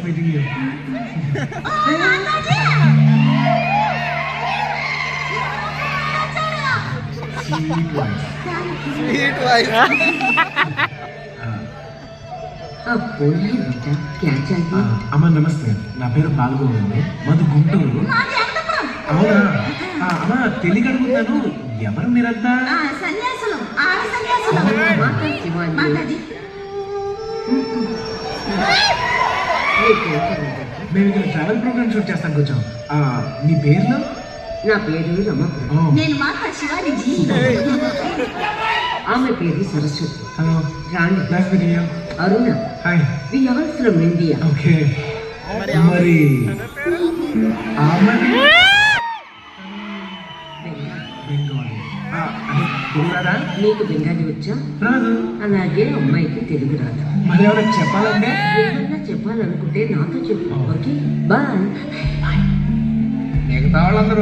meeting you. Sweet voice. Sweet voice. बोलिए बेटा क्या चाहिए? అమ్మ నమస్తే, నా పేరు పాల్గొంది, మాది గుంటూరు. అవునా? అమ్మ తెలియక అడుగుతాను, ఎవరు మీరంతా? సన్యాసులు, ఆడ సన్యాసులు. మాతాజీ. మేము ఇక్కడ ట్రావెల్ ప్రోగ్రామ్ షూట్ చేస్తాం కొంచెం. మీ పేర్లు? నా పేరు రమప్రభ. నేను మాతా శివాజీ. ఆమె పేరు Saraswati. Hello Rani. Nice meeting you. Aruna. Hi. We are from India. Okay. మరి ఆమె బెంగాలీ. అదే తెలుగు రాదా? నీకు బెంగాలీ వచ్చా? రాదు. అలాగే అమ్మాయికి తెలుగు రాదు. మరి ఏమైనా చెప్పాలంటే? ఏమన్నా చెప్పాలనుకుంటే నాతో చెప్పు. Okay bye. మిగతా వాళ్ళందరూ